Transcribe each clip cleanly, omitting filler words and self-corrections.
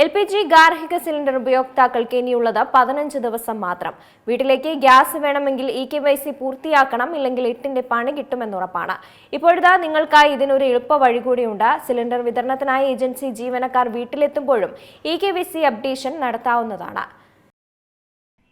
LPG ഗാർഹിക cylinder ഉപയോക്താക്കൾക്ക് ഇനിയുള്ളത് 15 ദിവസം മാത്രം. വീട്ടിലേക്ക് ഗ്യാസ് വേണമെങ്കിൽ EKYC പൂർത്തിയാക്കണം, ഇല്ലെങ്കിൽ 8ന്റെ പണി കിട്ടുമെന്നുറപ്പാണ്. ഇപ്പോഴത്തെ നിങ്ങൾക്കായി ഇതിനൊരു എളുപ്പ വഴി കൂടിയുണ്ട്. സിലിണ്ടർ വിതരണത്തിനായി ഏജൻസി ജീവനക്കാർ വീട്ടിലെത്തുമ്പോഴും EKYC അപ്ഡേഷൻ നടത്താവുന്നതാണ്.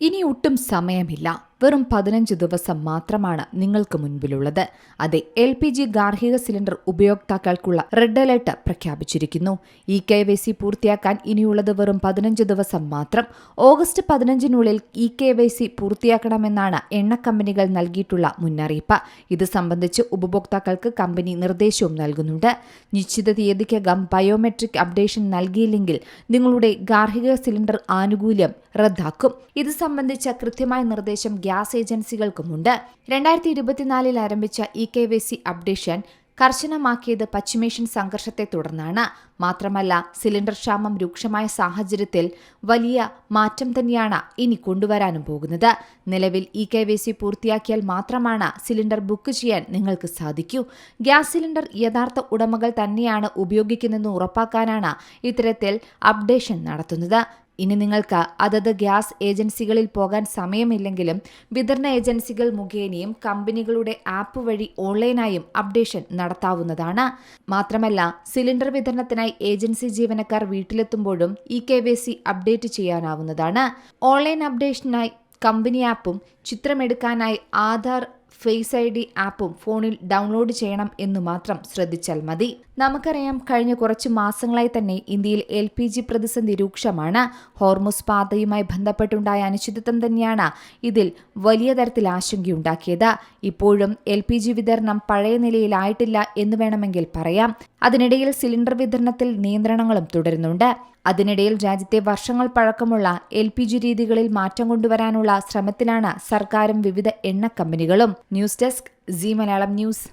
ഇനി ഒട്ടും സമയമില്ല. വെറും 15 ദിവസം മാത്രമാണ് നിങ്ങൾക്ക് മുൻപിലുള്ളത്. അതെ, LPG ഗാർഹിക സിലിണ്ടർ ഉപയോക്താക്കൾക്കുള്ള റെഡ് അലർട്ട് പ്രഖ്യാപിച്ചിരിക്കുന്നു. EKYC പൂർത്തിയാക്കാൻ ഇനിയുള്ളത് വെറും 15 ദിവസം മാത്രം. ഓഗസ്റ്റ് 15-നുള്ളിൽ EKYC പൂർത്തിയാക്കണമെന്നാണ് എണ്ണ കമ്പനികൾ നൽകിയിട്ടുള്ള മുന്നറിയിപ്പ്. ഇത് സംബന്ധിച്ച് ഉപഭോക്താക്കൾക്ക് കമ്പനി നിർദ്ദേശവും നൽകുന്നുണ്ട്. നിശ്ചിത തീയതിക്കകം ബയോമെട്രിക് അപ്ഡേഷൻ നൽകിയില്ലെങ്കിൽ നിങ്ങളുടെ ഗാർഹിക സിലിണ്ടർ ആനുകൂല്യം റദ്ദാക്കും. ഇത് സംബന്ധിച്ച കൃത്യമായ നിർദ്ദേശം ഗ്യാസ് ഏജൻസികൾക്കുമുണ്ട്. 2024 ആരംഭിച്ച EKYC അപ്ഡേഷൻ കർശനമാക്കിയത് പശ്ചിമേഷ്യൻ സംഘർഷത്തെ തുടർന്നാണ്. മാത്രമല്ല, സിലിണ്ടർ ക്ഷാമം രൂക്ഷമായ സാഹചര്യത്തിൽ വലിയ മാറ്റം തന്നെയാണ് ഇനി കൊണ്ടുവരാനും പോകുന്നത്. നിലവിൽ EKYC പൂർത്തിയാക്കിയാൽ മാത്രമാണ് സിലിണ്ടർ ബുക്ക് ചെയ്യാൻ നിങ്ങൾക്ക് സാധിക്കൂ. ഗ്യാസ് സിലിണ്ടർ യഥാർത്ഥ ഉടമകൾ തന്നെയാണ് ഉപയോഗിക്കുന്നതെന്ന് ഉറപ്പാക്കാനാണ് ഇത്തരത്തിൽ അപ്ഡേഷൻ നടത്തുന്നത്. ഇനി നിങ്ങൾക്ക് അതത് ഗ്യാസ് ഏജൻസികളിൽ പോകാൻ സമയമില്ലെങ്കിലും വിതരണ ഏജൻസികൾ മുഖേനയും കമ്പനികളുടെ ആപ്പ് വഴി ഓൺലൈനായും അപ്ഡേഷൻ നടത്താവുന്നതാണ്. മാത്രമല്ല, സിലിണ്ടർ വിതരണത്തിനായി ഏജൻസി ജീവനക്കാർ വീട്ടിലെത്തുമ്പോഴും EKYC അപ്ഡേറ്റ് ചെയ്യാനാവുന്നതാണ്. ഓൺലൈൻ അപ്ഡേഷനായി കമ്പനി ആപ്പും ചിത്രമെടുക്കാനായി ആധാർ ഫേസ് ID ആപ്പും ഫോണിൽ ഡൗൺലോഡ് ചെയ്യണം എന്ന് മാത്രം ശ്രദ്ധിച്ചാൽ മതി. നമുക്കറിയാം, കഴിഞ്ഞ കുറച്ച് മാസങ്ങളായി തന്നെ ഇന്ത്യയിൽ LPG പ്രതിസന്ധി രൂക്ഷമാണ്. ഹോർമുസ് പാതയുമായി ബന്ധപ്പെട്ടുണ്ടായ അനിശ്ചിതത്വം തന്നെയാണ് ഇതിൽ വലിയ തരത്തിൽ ആശങ്കയുണ്ടാക്കിയത്. ഇപ്പോഴും LPG വിതരണം പഴയ നിലയിലായിട്ടില്ല എന്ന് വേണമെങ്കിൽ പറയാം. അതിനിടയിൽ സിലിണ്ടർ വിതരണത്തിൽ നിയന്ത്രണങ്ങളും തുടരുന്നുണ്ട്. അതിനിടയിൽ രാജ്യത്തെ വർഷങ്ങൾ പഴക്കമുള്ള LPG രീതികളിൽ മാറ്റം കൊണ്ടുവരാനുള്ള ശ്രമത്തിലാണ് സർക്കാരും വിവിധ എണ്ണ കമ്പനികളും. News desk Zee Malayalam news.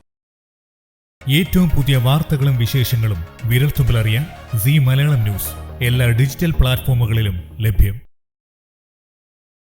ഏറ്റവും പുതിയ വാർത്തകളും വിശേഷങ്ങളും വിരൽത്തുമ്പിലറിയാൻ സീ മലയാളം ന്യൂസ് എല്ലാ ഡിജിറ്റൽ പ്ലാറ്റ്ഫോമുകളിലും ലഭ്യം.